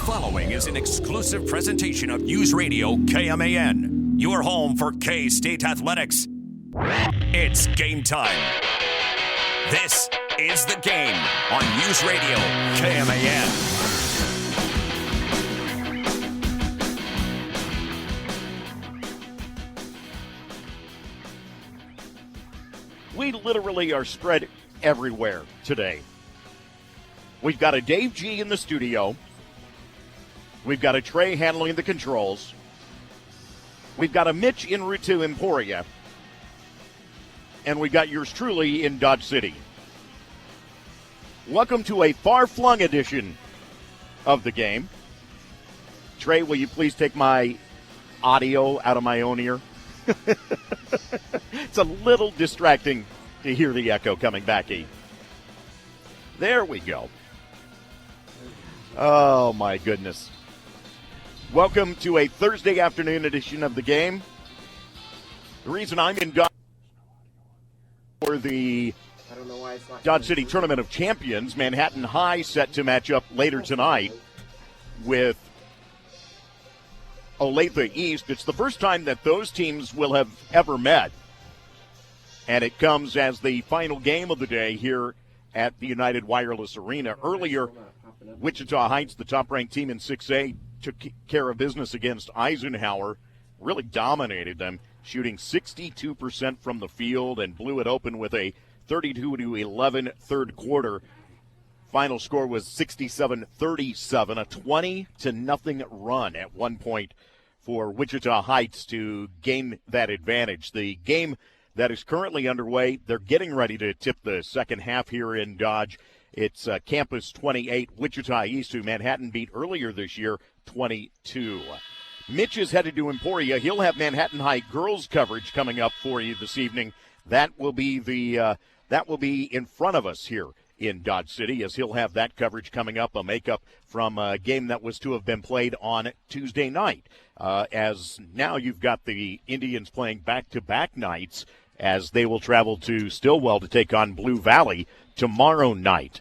following is an exclusive presentation of News Radio KMAN, your home for K-State athletics. It's game time. This is The Game on News Radio KMAN. We literally are spread everywhere today. We've got a Dave G in the studio. We've got a Trey handling the controls. We've got a Mitch en route to Emporia. And we got yours truly in Dodge City. Welcome to a far-flung edition of The Game. Trey, will you please take my audio out of my own ear? It's a little distracting to hear the echo coming back. There we go. Oh, my goodness. Welcome to a Thursday afternoon edition of The Game. The reason I'm in Dodge for the Dodge City Tournament of Champions, Manhattan High set to match up later tonight with Olathe East. It's the first time that those teams will have ever met. And it comes as the final game of the day here at the United Wireless Arena. Earlier, Wichita Heights, the top-ranked team in 6A, took care of business against Eisenhower, really dominated them, shooting 62% from the field and blew it open with a 32-11 third quarter. Final score was 67-37, a 20-0 run at one point for Wichita Heights to gain that advantage. The game that is currently underway, they're getting ready to tip the second half here in Dodge. It's Campus 28, Wichita East, who Manhattan beat earlier this year, 22. Mitch is headed to Emporia. He'll have Manhattan High girls coverage coming up for you this evening. That will be in front of us here in Dodge City, as he'll have that coverage coming up, a makeup from a game that was to have been played on Tuesday night. As now you've got the Indians playing back-to-back nights as they will travel to Stillwell to take on Blue Valley tomorrow night.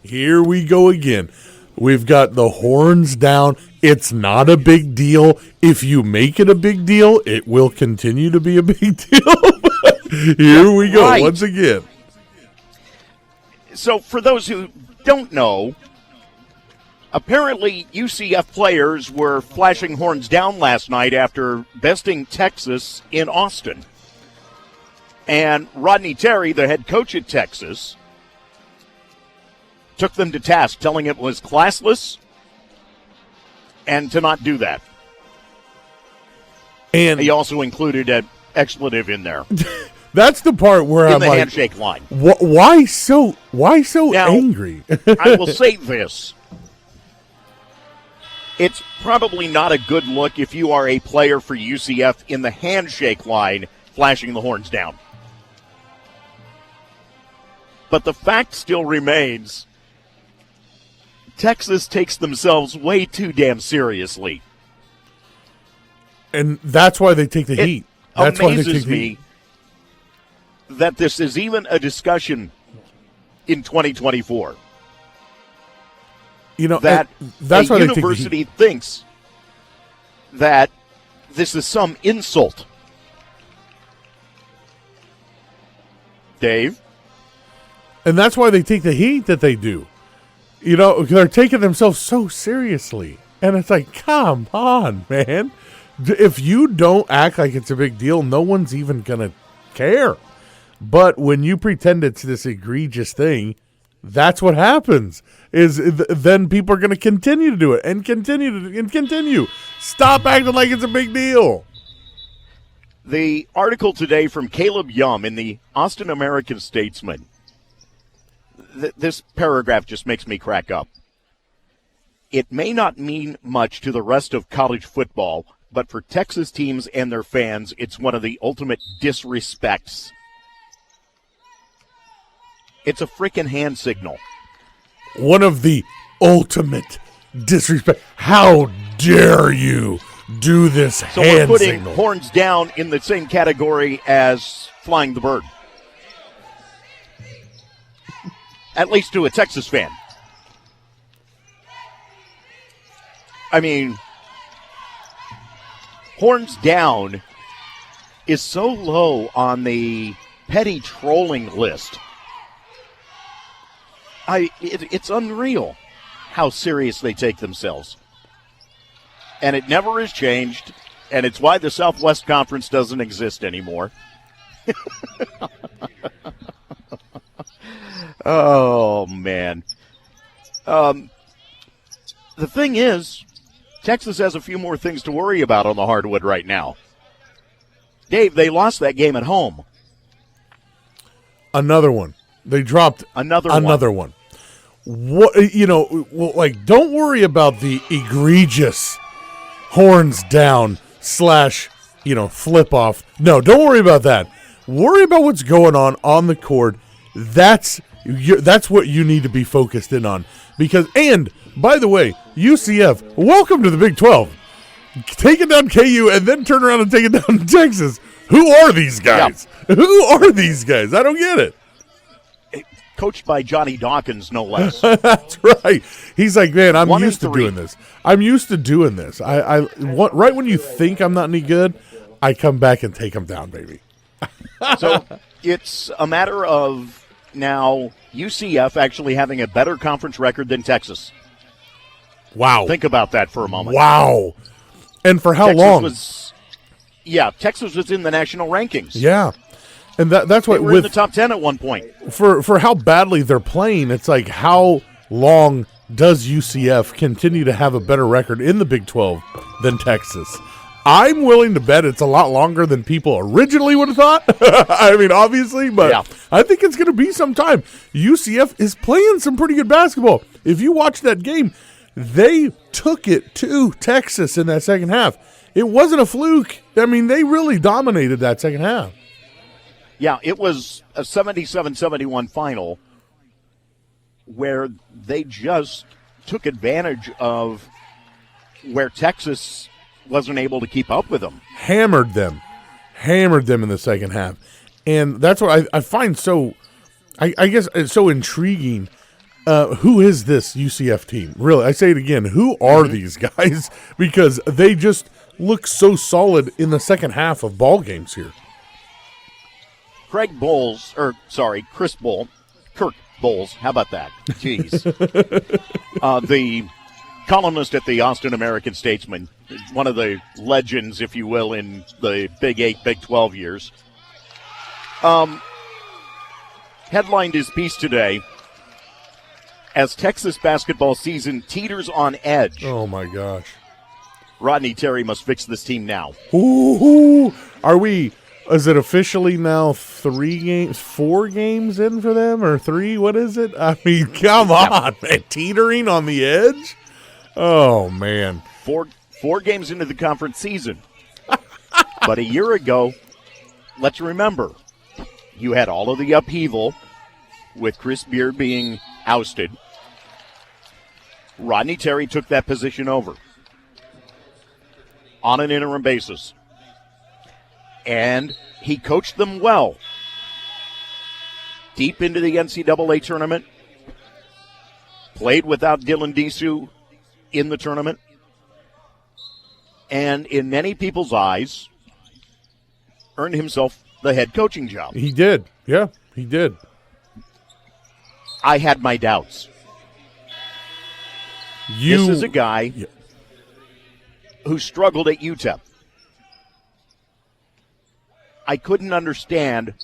Here we go again. We've got the horns down. It's not a big deal. If you make it a big deal, it will continue to be a big deal. Here we go once again. So for those who don't know, apparently UCF players were flashing horns down last night after besting Texas in Austin. And Rodney Terry, the head coach at Texas, took them to task, telling it was classless and to not do that. And he also included an expletive in there. That's the part where I'm like, in the handshake line. Why so now, angry? I will say this. It's probably not a good look if you are a player for UCF in the handshake line flashing the horns down. But the fact still remains, Texas takes themselves way too damn seriously. And that's why they take the heat. That's why they take the heat. That this is even a discussion in 2024. You know, that that's a why university thinks that this is some insult. Dave? And that's why they take the heat that they do. You know, they're taking themselves so seriously. And it's like, come on, man. If you don't act like it's a big deal, no one's even going to care. But when you pretend it's this egregious thing, that's what happens. Then people are going to continue to do it and continue. Stop acting like it's a big deal. The article today from Caleb Yum in the Austin American-Statesman, this paragraph just makes me crack up. It may not mean much to the rest of college football, but for Texas teams and their fans, it's one of the ultimate disrespects. It's a freaking hand signal. One of the ultimate disrespect. How dare you do this hand signal? So we're putting horns down in the same category as flying the bird. At least to a Texas fan. I mean, horns down is so low on the petty trolling list. It's unreal how serious they take themselves. And it never has changed, and it's why the Southwest Conference doesn't exist anymore. Oh, man. The thing is, Texas has a few more things to worry about on the hardwood right now. Dave, they lost that game at home. Another one. They dropped another one. What, don't worry about the egregious horns down / flip off. No, don't worry about that. Worry about what's going on the court. That's what you need to be focused in on. And by the way, UCF, welcome to the Big 12. Take it down KU and then turn around and take it down Texas. Who are these guys? Yep. Who are these guys? I don't get it. Coached by Johnny Dawkins, no less. That's right. He's like, man, I'm used to doing this. I'm used to doing this. Right when you think I'm not any good, I come back and take them down, baby. So it's a matter of now UCF actually having a better conference record than Texas. Wow. Think about that for a moment. Wow. And for how long? Texas was in the national rankings. Yeah. And that's what they were in the top 10 at one point. For how badly they're playing, it's like, how long does UCF continue to have a better record in the Big 12 than Texas? I'm willing to bet it's a lot longer than people originally would have thought. I mean, obviously, but yeah. I think it's going to be some time. UCF is playing some pretty good basketball. If you watch that game, they took it to Texas in that second half. It wasn't a fluke. I mean, they really dominated that second half. Yeah, it was a 77-71 final where they just took advantage of where Texas wasn't able to keep up with them. Hammered them in the second half. And that's what I find so, I guess it's so intriguing. Who is this UCF team? Really, I say it again. Who are these guys? Because they just look so solid in the second half of ball games here. Kirk Bowles, how about that? Jeez. The columnist at the Austin American-Statesman, one of the legends, if you will, in the Big 8, Big 12 years, headlined his piece today as Texas basketball season teeters on edge. Oh, my gosh. Rodney Terry must fix this team now. Ooh, is it officially now 4 games in for them, or 3? What is it? I mean, come on, man. Teetering on the edge? Oh, man. Four games into the conference season. But a year ago, let's remember, you had all of the upheaval with Chris Beard being ousted. Rodney Terry took that position over on an interim basis. And he coached them well. Deep into the NCAA tournament. Played without Dylan Disu in the tournament. And in many people's eyes, earned himself the head coaching job. He did. Yeah, he did. I had my doubts. This is a guy who struggled at UTEP. I couldn't understand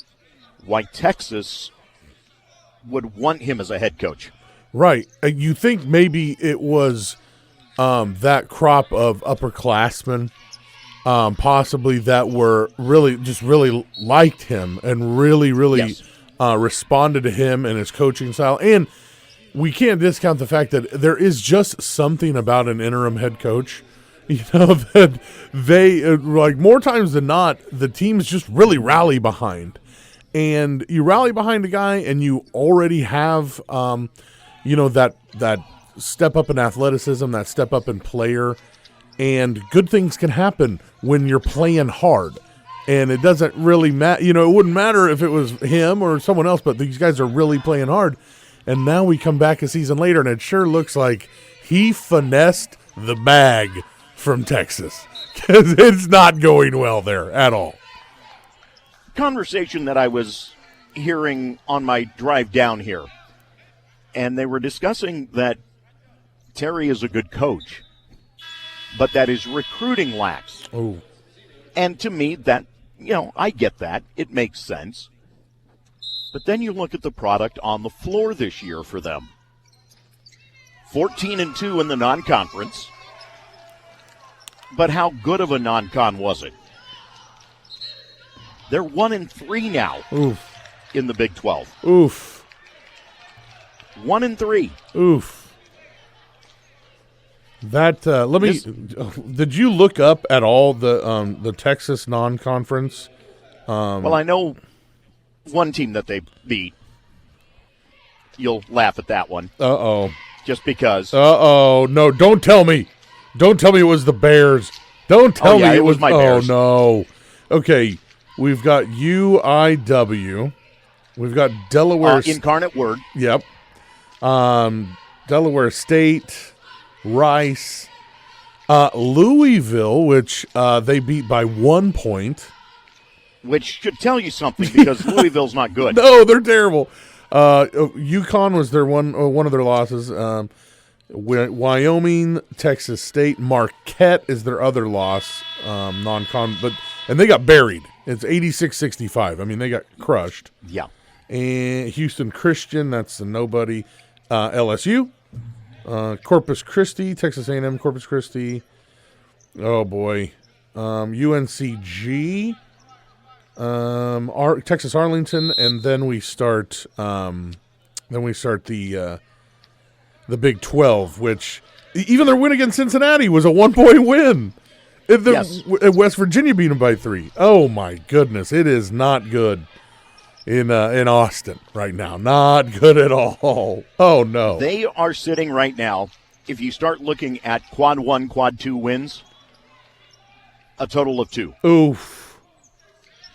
why Texas would want him as a head coach. Right. You think maybe it was that crop of upperclassmen, possibly that were really liked him and really responded to him and his coaching style. And we can't discount the fact that there is just something about an interim head coach. You know, that they, like, more times than not, the teams just really rally behind. And you rally behind a guy and you already have, that step up in athleticism, that step up in player. And good things can happen when you're playing hard. And it doesn't really matter. You know, it wouldn't matter if it was him or someone else, but these guys are really playing hard. And now we come back a season later and it sure looks like he finessed the bag from Texas because it's not going well there at all. Conversation that I was hearing on my drive down here, and they were discussing that Terry is a good coach, but that his recruiting lacks. Oh. And to me, that, I get that. It makes sense. But then you look at the product on the floor this year for them. 14-2 in the non-conference. But how good of a non-con was it? They're 1-3 now. Oof. In the Big 12. Oof. 1-3. Oof. That did you look up at all the Texas non-conference? Well, I know one team that they beat. You'll laugh at that one. Uh-oh. Just because. Uh-oh. No, don't tell me. Don't tell me it was the Bears. Don't tell me it was my Bears. Oh, no. Okay, we've got UIW. We've got Delaware. Incarnate Word. Yep. Delaware State, Rice, Louisville, which they beat by 1 point. Which should tell you something because Louisville's not good. No, they're terrible. UConn was their one of their losses. Wyoming, Texas State, Marquette is their other loss, non-con, and they got buried. It's 86-65. I mean, they got crushed. Yeah. And Houston Christian, that's a nobody. LSU, Corpus Christi, Texas A&M, Corpus Christi. Oh boy, UNCG, Texas Arlington, and then we start. The Big 12, which even their win against Cincinnati was a 1-point win. Yes. West Virginia beat them by 3. Oh my goodness, it is not good in Austin right now. Not good at all. Oh no, they are sitting right now. If you start looking at quad 1, quad 2 wins, a total of 2. Oof.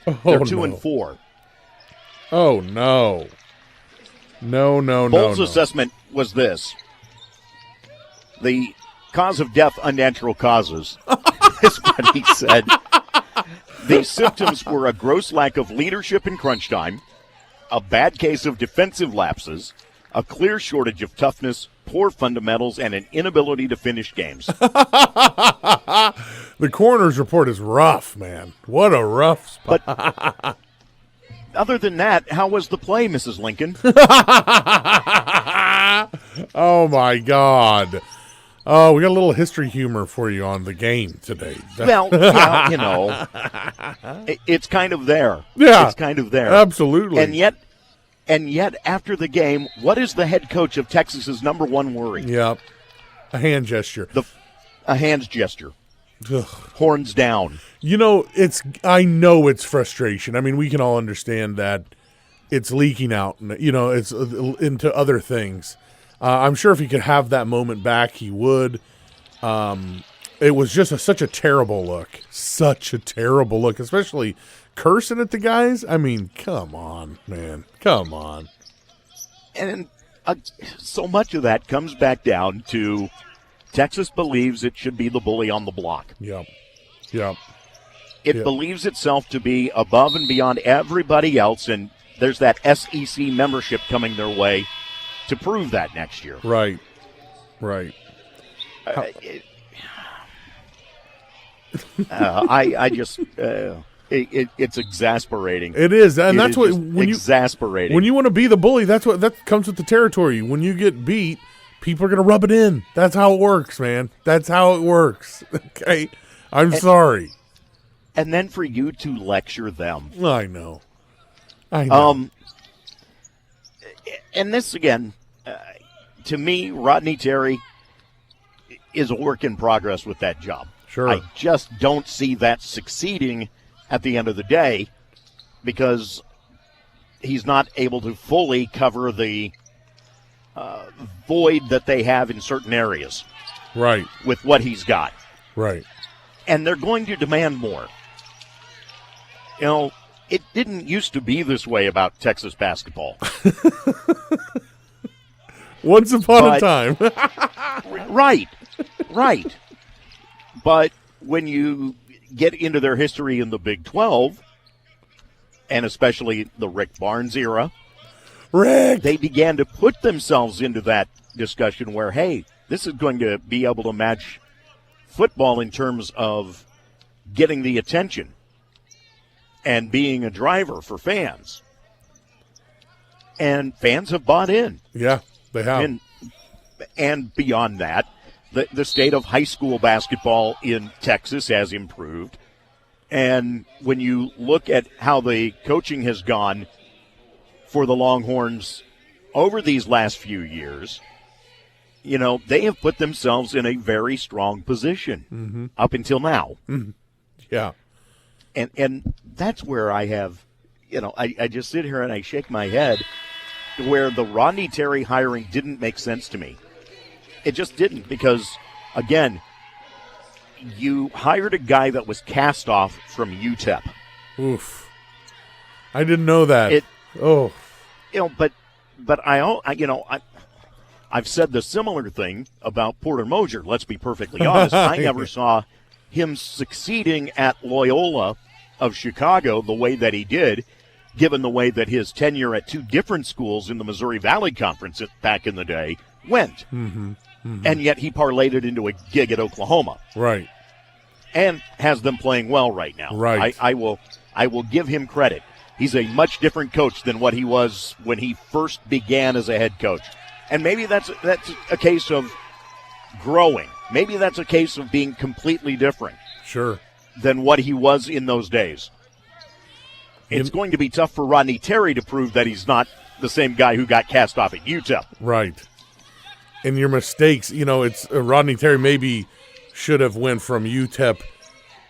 Oh, they're 2-4. Oh no. No. Bowles' assessment was this. The cause of death, unnatural causes, is what he said. The symptoms were a gross lack of leadership in crunch time, a bad case of defensive lapses, a clear shortage of toughness, poor fundamentals, and an inability to finish games. The coroner's report is rough, man. What a rough spot. But other than that, how was the play, Mrs. Lincoln? Oh, my God. Oh, we got a little history humor for you on the game today. Well, yeah, it's kind of there. Yeah. It's kind of there. Absolutely. And yet, after the game, what is the head coach of Texas's number one worry? Yep. A hand gesture. A hands gesture. Ugh. Horns down. I know it's frustration. I mean, we can all understand that it's leaking out, it's into other things. I'm sure if he could have that moment back, he would. It was just such a terrible look. Such a terrible look, especially cursing at the guys. I mean, come on, man. Come on. And so much of that comes back down to Texas believes it should be the bully on the block. Yep. It believes itself to be above and beyond everybody else, and there's that SEC membership coming their way to prove that next year. Right. It's exasperating. It is, and that's what exasperating. When you want to be the bully, that comes with the territory. When you get beat, people are going to rub it in. That's how it works, man. That's how it works. Okay, I'm sorry. And then for you to lecture them. I know. And this again, to me, Rodney Terry is a work in progress with that job. Sure. I just don't see that succeeding at the end of the day because he's not able to fully cover the void that they have in certain areas. Right. With what he's got. Right. And they're going to demand more. It didn't used to be this way about Texas basketball. Once upon a time. Right. But when you get into their history in the Big 12, and especially the Rick Barnes era, they began to put themselves into that discussion where, hey, this is going to be able to match football in terms of getting the attention and being a driver for fans. And fans have bought in. Yeah, they have. And beyond that, the state of high school basketball in Texas has improved. And when you look at how the coaching has gone for the Longhorns over these last few years, you know, they have put themselves in a very strong position up until now. Mm-hmm. Yeah. And that's where I have, you know, I just sit here and I shake my head where the Rodney Terry hiring didn't make sense to me. It just didn't because, again, you hired a guy that was cast off from UTEP. Oof. I didn't know that. You know, but I've said the similar thing about Porter Moser. Let's be perfectly honest. I never saw him succeeding at Loyola of Chicago the way that he did, given the way that his tenure at two different schools in the Missouri Valley Conference back in the day went. Mm-hmm. Mm-hmm. And yet he parlayed it into a gig at Oklahoma. Right. And has them playing well right now. Right. I will give him credit. He's a much different coach than what he was when he first began as a head coach. And maybe that's a case of growing. Maybe that's a case of being completely different. Sure. Than what he was in those days. It's going to be tough for Rodney Terry to prove that he's not the same guy who got cast off at UTEP. Right. And your mistakes, you know, it's Rodney Terry maybe should have went from UTEP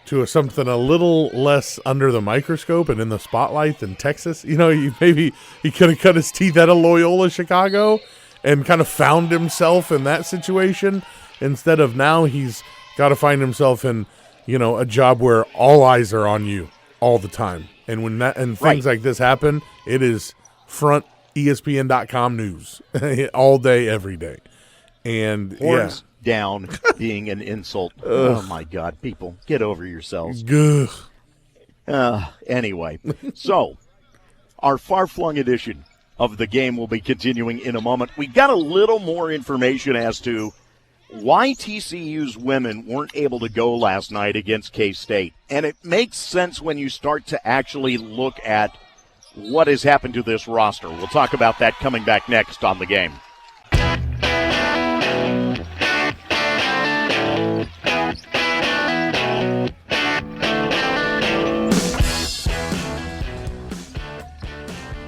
to something a little less under the microscope and in the spotlight than Texas. You know, maybe he could have cut his teeth at a Loyola Chicago and kind of found himself in that situation instead of now he's got to find himself in, you know, a job where all eyes are on you all the time. And when things like this happen, it is front ESPN.com news all day, every day. And horns down being an insult. Oh, my God. People, get over yourselves. Anyway, so our far-flung edition of the game will be continuing in a moment. We got a little more information as to why TCU's women weren't able to go last night against K-State. And it makes sense when you start to actually look at what has happened to this roster. We'll talk about that coming back next on The Game.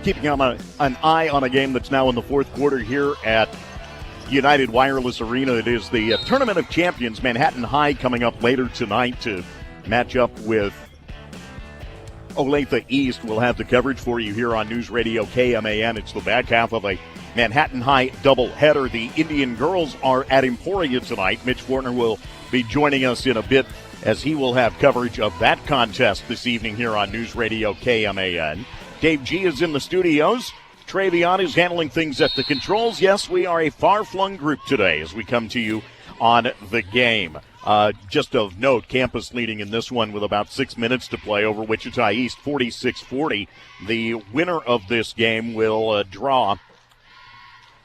Keeping an eye on a game that's now in the fourth quarter here at United Wireless Arena. It is the Tournament of Champions, Manhattan High, coming up later tonight to match up with Olathe East. We'll have the coverage for you here on News Radio KMAN. It's the back half of a Manhattan High doubleheader. The Indian girls are at Emporia tonight. Mitch Fortner will be joining us in a bit as he will have coverage of that contest this evening here on News Radio KMAN. Dave G is in the studios. Travion is handling things at the controls. Yes, we are a far-flung group today as we come to you on The Game. Just of note, campus leading in this one with about 6 minutes to play over Wichita East, 46-40. The winner of this game will draw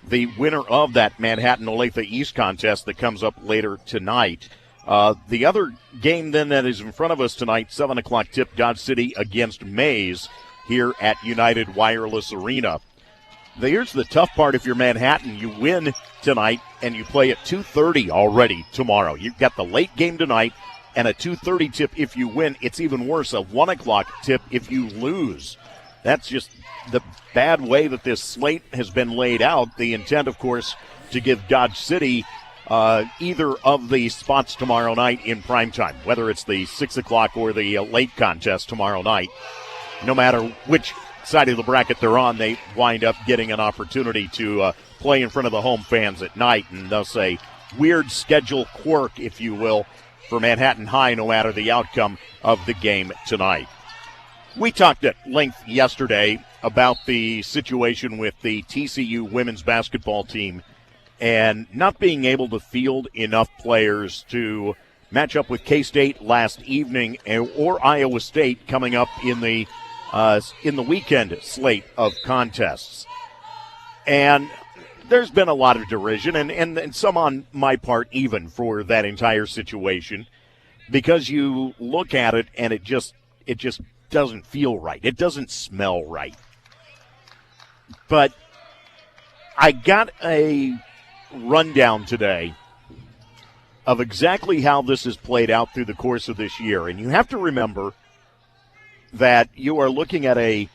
the winner of that Manhattan-Olathe East contest that comes up later tonight. The other game then that is in front of us tonight, 7 o'clock tip, Dodge City against Mays here at United Wireless Arena. Here's the tough part. If you're Manhattan, you win tonight and you play at 2:30 already tomorrow. You've got the late game tonight and a 2:30 tip if you win. It's even worse, a 1 o'clock tip if you lose. That's just the bad way that this slate has been laid out. The intent, of course, to give Dodge City either of the spots tomorrow night in primetime, whether it's the 6 o'clock or the late contest tomorrow night. No matter which side of the bracket they're on, they wind up getting an opportunity to play in front of the home fans at night, and thus a weird schedule quirk, if you will, for Manhattan High, no matter the outcome of the game tonight. We talked at length yesterday about the situation with the TCU women's basketball team and not being able to field enough players to match up with K-State last evening or Iowa State coming up in the weekend slate of contests. And there's been a lot of derision and some on my part even for that entire situation, because you look at it and it just doesn't feel right. It doesn't smell right. But I got a rundown today of exactly how this has played out through the course of this year. And you have to remember that you are looking at a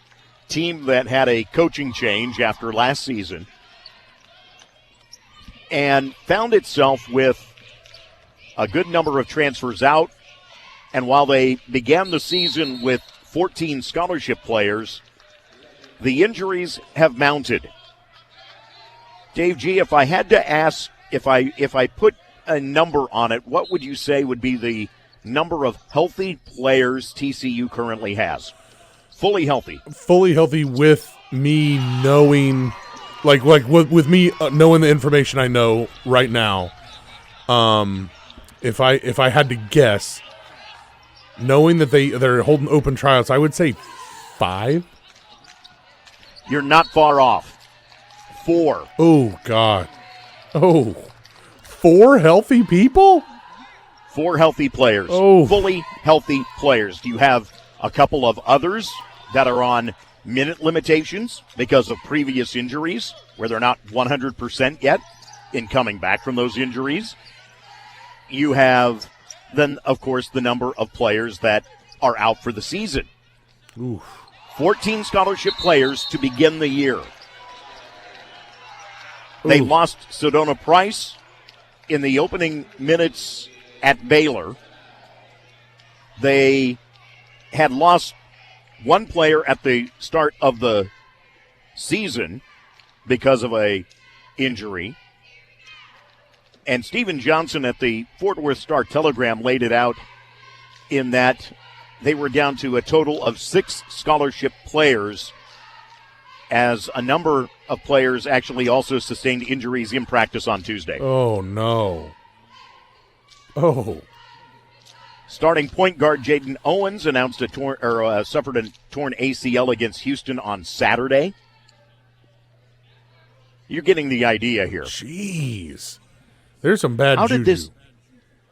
team that had a coaching change after last season and found itself with a good number of transfers out. And while they began the season with 14 scholarship players, the injuries have mounted. Dave G., if I had to ask, if I put a number on it, what would you say would be the number of healthy players TCU currently has? Fully healthy. Fully healthy with me knowing, with me knowing the information I know right now. If I had to guess, knowing that they're holding open tryouts, I would say 5. You're not far off. 4. Oh, God. Oh. 4 healthy people? 4 healthy players. Oh. Fully healthy players. Do you have a couple of others that are on minute limitations because of previous injuries where they're not 100% yet in coming back from those injuries? You have then, of course, the number of players that are out for the season. Oof. 14 scholarship players to begin the year. They lost Sedona Price in the opening minutes at Baylor. They had lost one player at the start of the season because of a injury. And Stephen Johnson at the Fort Worth Star-Telegram laid it out in that they were down to a total of 6 scholarship players, as a number of players actually also sustained injuries in practice on Tuesday. Oh, no. Oh. Starting point guard Jaden Owens announced suffered a torn ACL against Houston on Saturday. You're getting the idea here. Jeez. There's some bad juju.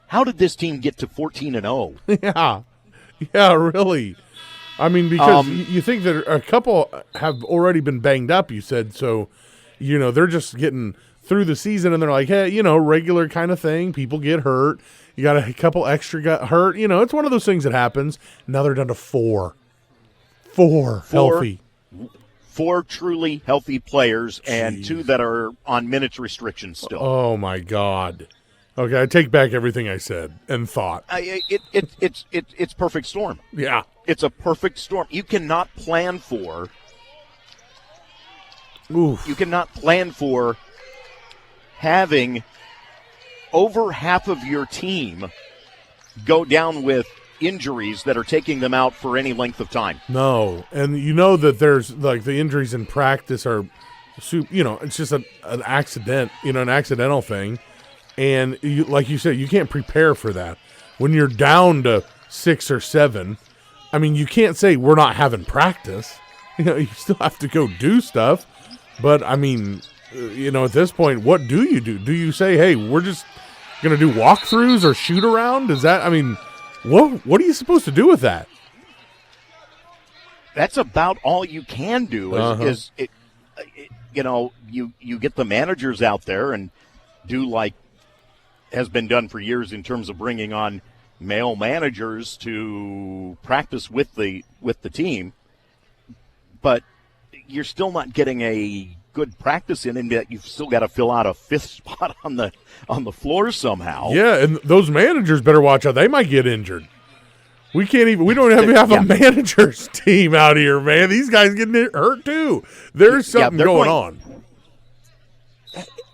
How did this team get to 14-0? Yeah. Yeah, really. I mean, because you think that a couple have already been banged up, you said, so, they're just getting through the season, and they're like, hey, regular kind of thing. People get hurt. You got a couple extra got hurt. It's one of those things that happens. Now they're down to 4. 4 healthy. 4 truly healthy players. Jeez. And 2 that are on minutes restrictions still. Oh, my God. Okay, I take back everything I said and thought. It's perfect storm. Yeah. It's a perfect storm. You cannot plan for having over half of your team go down with injuries that are taking them out for any length of time. No, and that there's the injuries in practice are, it's just an accident, an accidental thing. And like you said, you can't prepare for that. When you're down to 6 or 7, I mean, you can't say we're not having practice. You still have to go do stuff. But, I mean, at this point, what do you do? Do you say, hey, we're just going to do walkthroughs or shoot around? Is that, I mean, what are you supposed to do with that? That's about all you can do you get the managers out there and do like has been done for years in terms of bringing on male managers to practice with the team, but you're still not getting a good practice in that you've still got to fill out a 5th spot on the floor somehow. Yeah, and those managers better watch out. They might get injured. We don't even have a manager's team out here, man. These guys getting hurt too. There's something going on.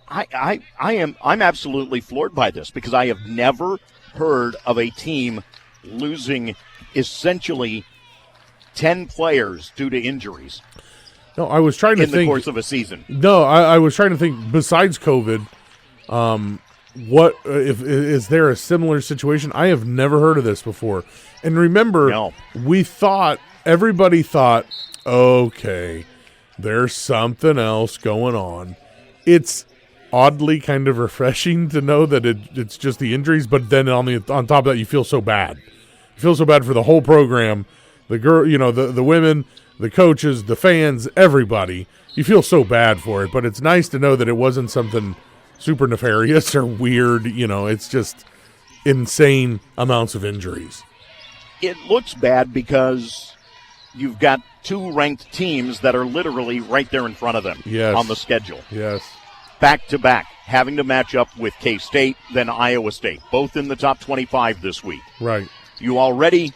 I'm absolutely floored by this because I have never heard of a team losing essentially 10 players due to injuries. No, I was trying to think in the course of a season. No, I was trying to think besides COVID, What if is there a similar situation? I have never heard of this before. And remember, No. Everybody thought, okay, there's something else going on. It's oddly kind of refreshing to know that it's just the injuries, but then on top of that, you feel so bad. You feel so bad for the whole program, the girl, the women, the coaches, the fans, everybody. You feel so bad for it, but it's nice to know that it wasn't something super nefarious or weird. It's just insane amounts of injuries. It looks bad because you've got two ranked teams that are literally right there in front of them on the schedule. Yes. Back-to-back, having to match up with K-State, then Iowa State, both in the top 25 this week. Right. You already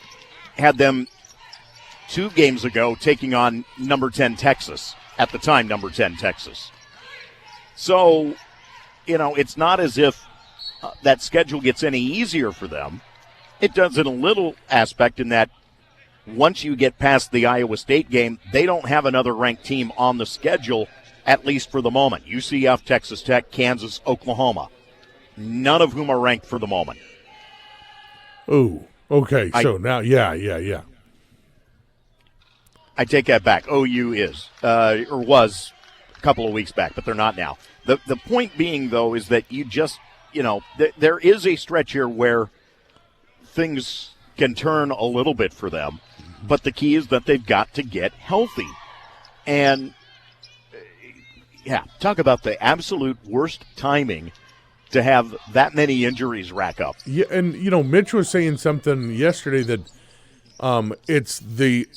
had them 2 games ago taking on number 10 Texas, at the time number 10 Texas. So, it's not as if that schedule gets any easier for them. It does in a little aspect in that once you get past the Iowa State game, they don't have another ranked team on the schedule, at least for the moment. UCF, Texas Tech, Kansas, Oklahoma, none of whom are ranked for the moment. Oh, okay. So now, yeah. I take that back. OU is, or was a couple of weeks back, but they're not now. The point being, though, is that you just, there is a stretch here where things can turn a little bit for them, but the key is that they've got to get healthy. And, talk about the absolute worst timing to have that many injuries rack up. Yeah, and, Mitch was saying something yesterday that it's the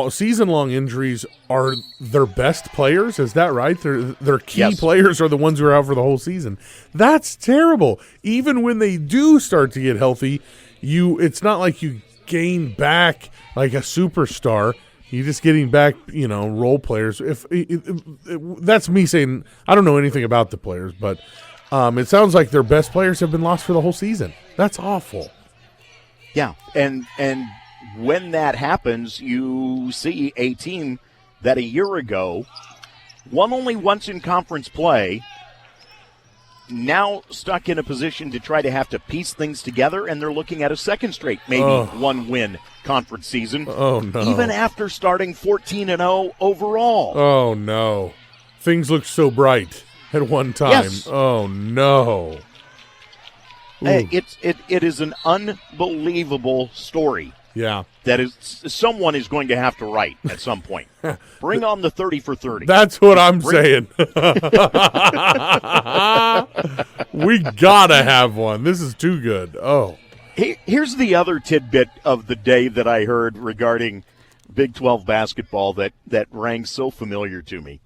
season-long injuries are their best players. Is that right? Their key players are the ones who are out for the whole season. That's terrible. Even when they do start to get healthy, it's not like you gain back like a superstar. You're just getting back, role players. That's me saying I don't know anything about the players, but it sounds like their best players have been lost for the whole season. That's awful. Yeah, and when that happens, you see a team that a year ago won only once in conference play, now stuck in a position to try to have to piece things together, and they're looking at a second straight, maybe one-win conference season. Oh, no. Even after starting 14-0 overall. Oh, no. Things looked so bright at one time. Yes. Oh, no. It is an unbelievable story. Yeah. That is someone is going to have to write at some point. Bring on the 30 for 30. That's what I'm saying. We gotta have one. This is too good. Oh. Here's the other tidbit of the day that I heard regarding Big 12 basketball that rang so familiar to me.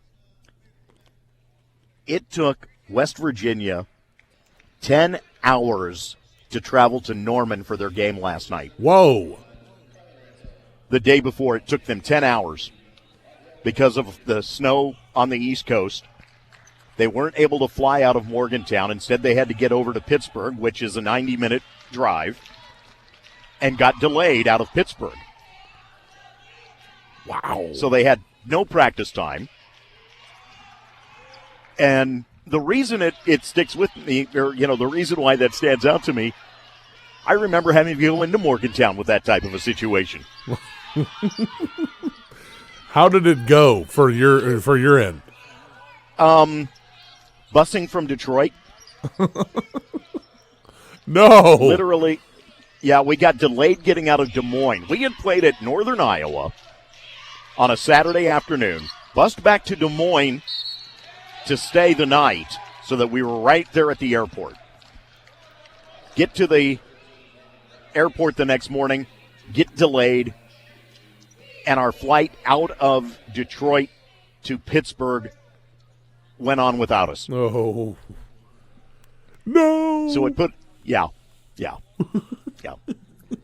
It took West Virginia 10 hours to travel to Norman for their game last night. Whoa. The day before, it took them 10 hours because of the snow on the East Coast. They weren't able to fly out of Morgantown. Instead, they had to get over to Pittsburgh, which is a 90-minute drive, and got delayed out of Pittsburgh. Wow. So they had no practice time. And the reason it sticks with me, or, the reason why that stands out to me, I remember having to go into Morgantown with that type of a situation. How did it go for your end? Busing from Detroit. No. Literally, yeah, we got delayed getting out of Des Moines. We had played at Northern Iowa on a Saturday afternoon, bussed back to Des Moines to stay the night so that we were right there at the airport. Get to the airport the next morning, get delayed, and our flight out of Detroit to Pittsburgh went on without us. Oh. No. So it put, yeah.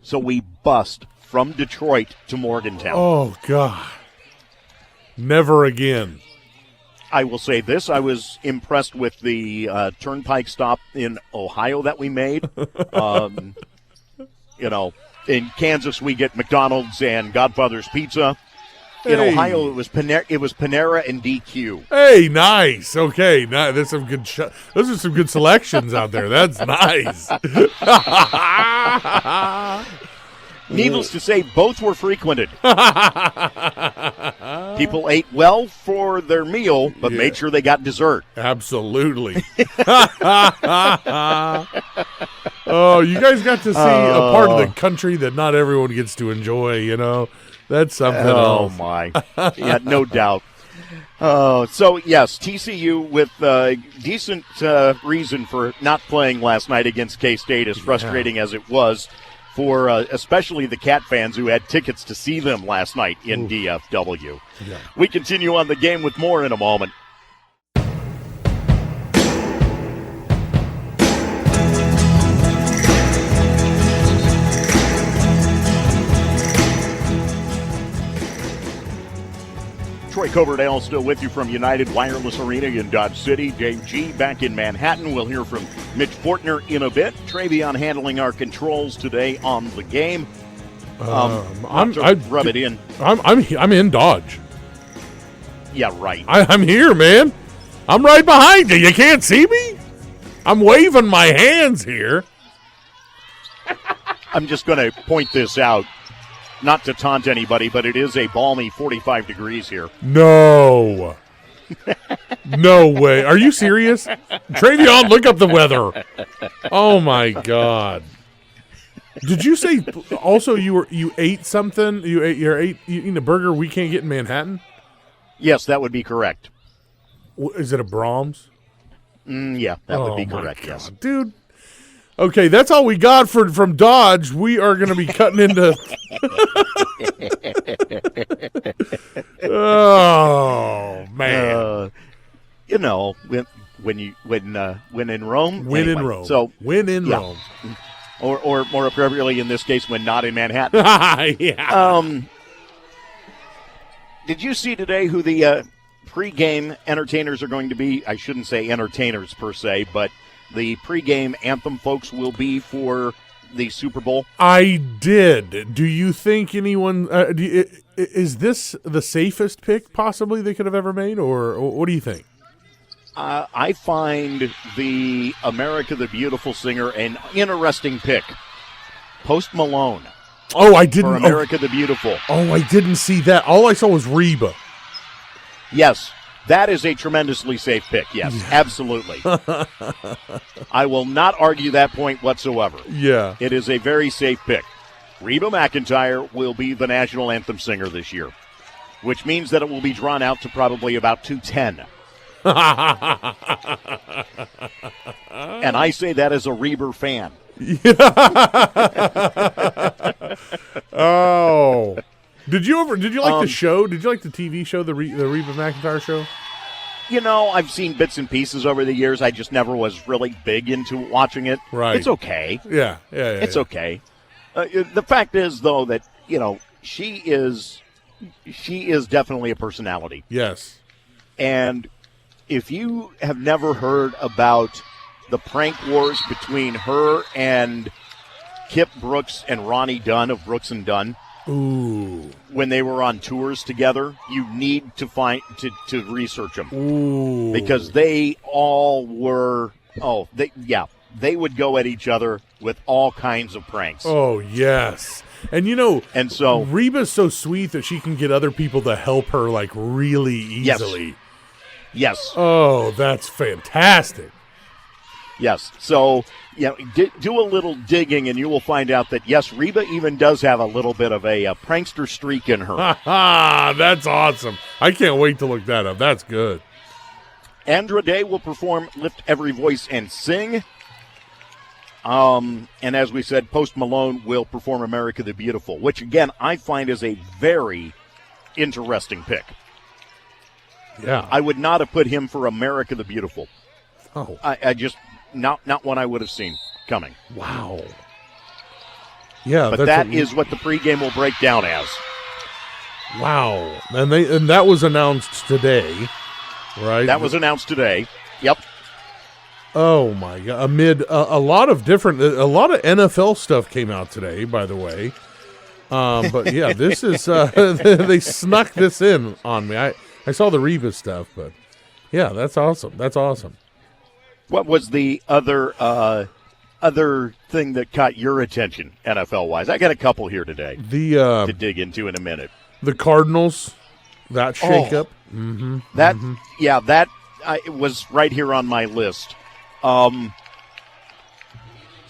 So we bussed from Detroit to Morgantown. Oh, God. Never again. I will say this. I was impressed with the turnpike stop in Ohio that we made. In Kansas, we get McDonald's and Godfather's Pizza. In Ohio, it was Panera and DQ. Hey, nice. Okay, there's some good. Those are some good selections out there. That's nice. Needless to say, both were frequented. People ate well for their meal, but made sure they got dessert. Absolutely. Oh, you guys got to see a part of the country that not everyone gets to enjoy, you know? That's something else. Oh, my. Yeah, no doubt. So, yes, TCU with decent reason for not playing last night against K-State, as frustrating as it was for especially the Cat fans who had tickets to see them last night in DFW. Yeah. We continue on the game with more in a moment. Troy Coverdale still with you from United Wireless Arena in Dodge City. Dave G back in Manhattan. We'll hear from Mitch Fortner in a bit. Travion handling our controls today on the game. Rub it in. I'm in Dodge. Yeah, right. I'm here, man. I'm right behind you. You can't see me? I'm waving my hands here. I'm just going to point this out. Not to taunt anybody, but it is a balmy 45 degrees here. No. No way. Are you serious? Travion, look up the weather. Oh, my God. Did you say also you ate something? You eating a burger we can't get in Manhattan? Yes, that would be correct. Is it a Brahms? Yeah, that would be correct, yes. Dude. Okay, that's all we got from Dodge. We are going to be cutting into. Oh man! You know when in Rome. When in Rome. So when in Rome, or more appropriately in this case, when not in Manhattan. Yeah. Did you see today who the pregame entertainers are going to be? I shouldn't say entertainers per se, but the pregame anthem folks will be for the Super Bowl? I did. Do you think anyone is this the safest pick possibly they could have ever made, or what do you think? I find the America the Beautiful singer an interesting pick. Post Malone. Oh, I didn't. For America the Beautiful. Oh, I didn't see that. All I saw was Reba. Yes. That is a tremendously safe pick, yes, absolutely. I will not argue that point whatsoever. Yeah. It is a very safe pick. Reba McEntire will be the national anthem singer this year, which means that it will be drawn out to probably about 210. And I say that as a Reba fan. Oh. Did you like the show? Did you like the TV show, the Reba McEntire show? You know, I've seen bits and pieces over the years. I just never was really big into watching it. Right. It's okay. Yeah. It's okay. The fact is, though, that, you know, she is definitely a personality. Yes. And if you have never heard about the prank wars between her and Kip Brooks and Ronnie Dunn of Brooks and Dunn, ooh, when they were on tours together, you need to to research them. Ooh. Because they all were they would go at each other with all kinds of pranks. Oh yes. And you know, and so Reba's so sweet that she can get other people to help her like really easily. Yes. Oh, that's fantastic. Yes. So, do a little digging, and you will find out that, yes, Reba even does have a little bit of a prankster streak in her. That's awesome. I can't wait to look that up. That's good. Andra Day will perform Lift Every Voice and Sing. And as we said, Post Malone will perform America the Beautiful, which, again, I find is a very interesting pick. Yeah. I would not have put him for America the Beautiful. Oh. I just... Not one I would have seen coming. Wow. Yeah, but that is what the pregame will break down as. Wow. And that was announced today, right? That was announced today. Yep. Oh my God! Amid a lot of NFL stuff came out today. By the way, But yeah, this is they snuck this in on me. I saw the Reba stuff, but yeah, that's awesome. That's awesome. What was the other thing that caught your attention, NFL-wise? I got a couple here today to dig into in a minute. The Cardinals, that shakeup. That it was right here on my list.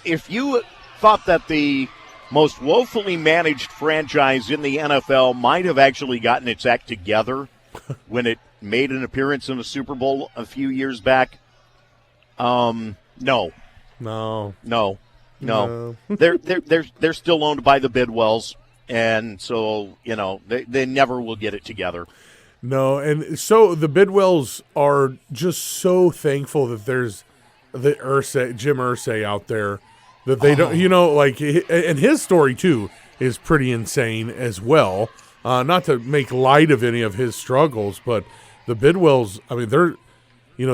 If you thought that the most woefully managed franchise in the NFL might have actually gotten its act together when it made an appearance in the Super Bowl a few years back, no. They're still owned by the Bidwells, and so they never will get it together. No, and so the Bidwells are just so thankful that there's the Jim Irsay out there, that they don't, and his story too is pretty insane as well. Not to make light of any of his struggles, but the Bidwells, I mean,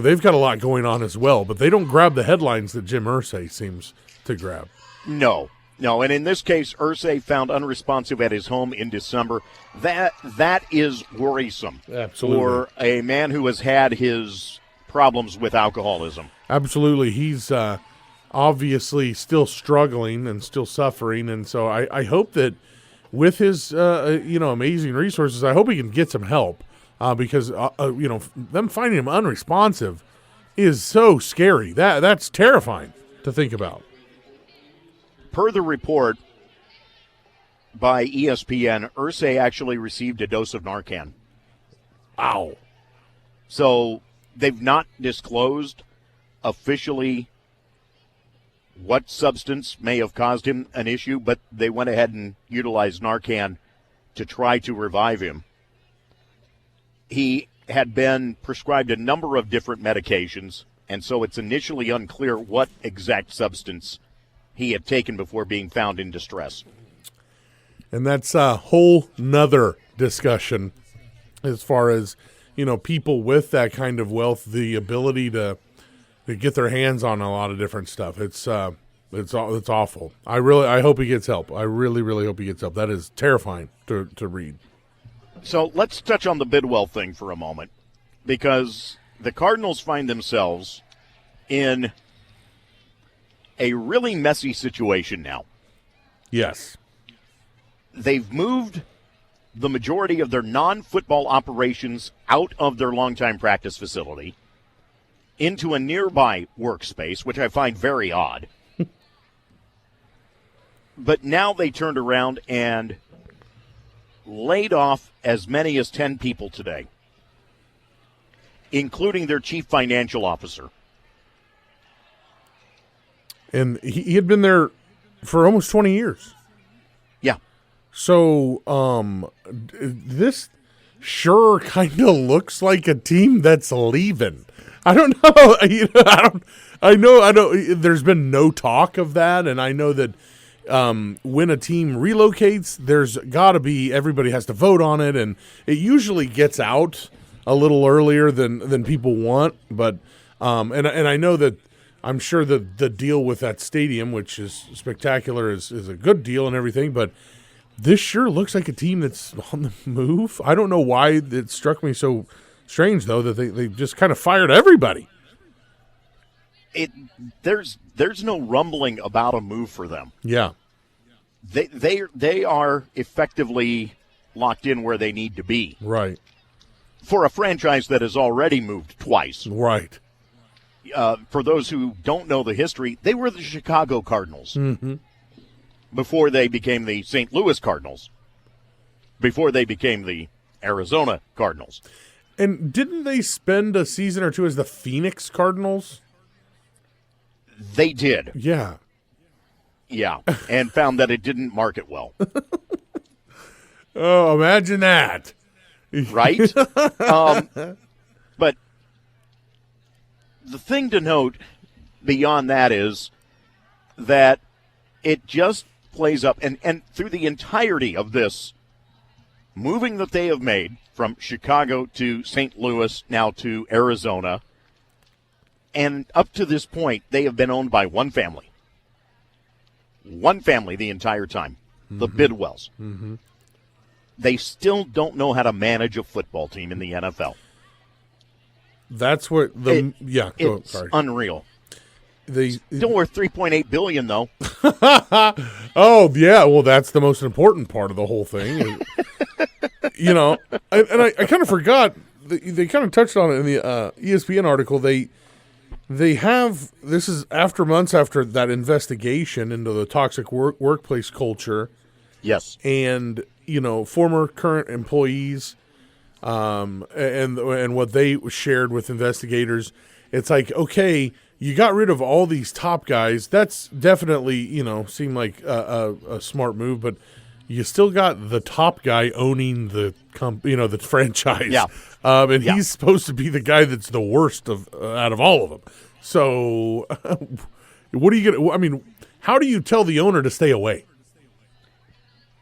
they've got a lot going on as well, but they don't grab the headlines that Jim Irsay seems to grab. No, and in this case, Irsay found unresponsive at his home in December. That is worrisome. Absolutely. For a man who has had his problems with alcoholism. Absolutely. He's obviously still struggling and still suffering, and so I hope that with his amazing resources, I hope he can get some help because them finding him unresponsive is so scary. That's terrifying to think about. Per the report by ESPN, Irsay actually received a dose of Narcan. Wow. So they've not disclosed officially what substance may have caused him an issue, but they went ahead and utilized Narcan to try to revive him. He had been prescribed a number of different medications, and so it's initially unclear what exact substance he had taken before being found in distress. And that's a whole nother discussion as far as, people with that kind of wealth, the ability to get their hands on a lot of different stuff. It's awful. I hope he gets help. I really, really hope he gets help. That is terrifying to read. So let's touch on the Bidwell thing for a moment, because the Cardinals find themselves in a really messy situation now. Yes. They've moved the majority of their non-football operations out of their longtime practice facility into a nearby workspace, which I find very odd. But now they turned around and laid off as many as 10 people today, including their chief financial officer. And he had been there for almost 20 years. Yeah. So this sure kind of looks like a team that's leaving. I don't know. I know. There's been no talk of that, and I know that when a team relocates, there's got to be, everybody has to vote on it, and it usually gets out a little earlier than people want. But and I know that I'm sure that the deal with that stadium, which is spectacular, is a good deal and everything. But this sure looks like a team that's on the move. I don't know why it struck me so strange, though, that they just kind of fired everybody. There's no rumbling about a move for them. Yeah. They are effectively locked in where they need to be. Right. For a franchise that has already moved twice. Right. For those who don't know the history, they were the Chicago Cardinals before they became the St. Louis Cardinals, before they became the Arizona Cardinals. And didn't they spend a season or two as the Phoenix Cardinals? They did. Yeah. Yeah, and found that it didn't market well. Oh, imagine that. Right? But the thing to note beyond that is that it just plays up, and through the entirety of this moving that they have made from Chicago to St. Louis, now to Arizona, and up to this point, they have been owned by one family. One family the entire time. the Bidwells. They still don't know how to manage a football team in the NFL. That's what it's unreal. Still worth $3.8 billion, though. Oh yeah, well that's the most important part of the whole thing. I kind of forgot. They kind of touched on it in the ESPN article. They have, this is after months after that investigation into the toxic workplace culture. Yes, and former current employees, and what they shared with investigators. It's like, okay, you got rid of all these top guys. That's definitely, seemed like a smart move, but you still got the top guy owning the the franchise. Yeah. He's supposed to be the guy that's the worst out of all of them. So what are you going to, how do you tell the owner to stay away?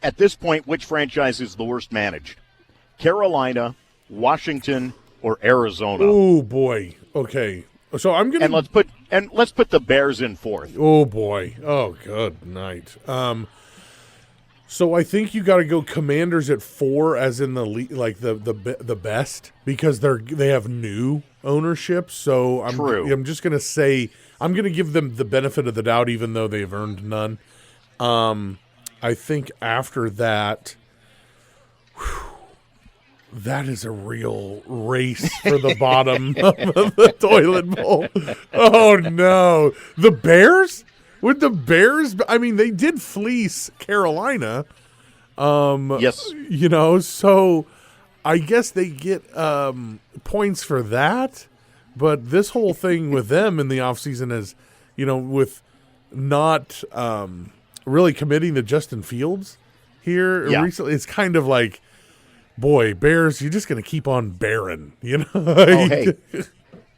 At this point, which franchise is the worst managed? Carolina, Washington, or Arizona? Oh boy. Okay. So I'm going to let's put the Bears in fourth. Oh boy. Oh good night. So I think you got to go Commanders at 4, as in the best, because they have new ownership. So I'm just going to say I'm going to give them the benefit of the doubt, even though they've earned none. I think after that, that is a real race for the bottom of the toilet bowl. Oh no, the Bears. Would the Bears? They did fleece Carolina. Yes. So I guess they get points for that. But this whole thing with them in the offseason is, with not really committing to Justin Fields here recently, it's kind of like, boy, Bears, you're just going to keep on bearing,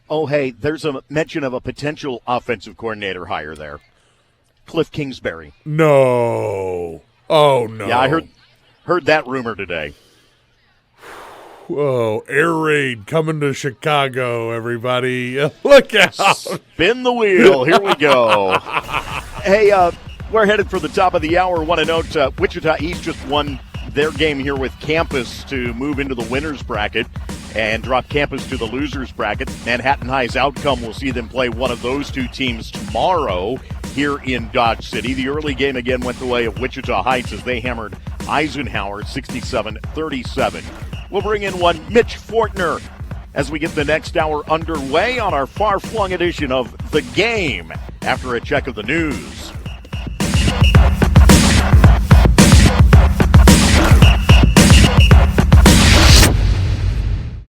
Oh, hey, there's a mention of a potential offensive coordinator hire there. Cliff Kingsbury. No. Oh, no. Yeah, I heard that rumor today. Whoa, air raid coming to Chicago, everybody. Look out. Spin the wheel. Here we go. Hey, we're headed for the top of the hour. Want to note Wichita East just won their game here with Campus to move into the winner's bracket and drop Campus to the loser's bracket. Manhattan High's outcome will see them play one of those two teams tomorrow here in Dodge City. The early game again went the way of Wichita Heights as they hammered Eisenhower 67-37. We'll bring in one Mitch Fortner as we get the next hour underway on our far-flung edition of The Game after a check of the news.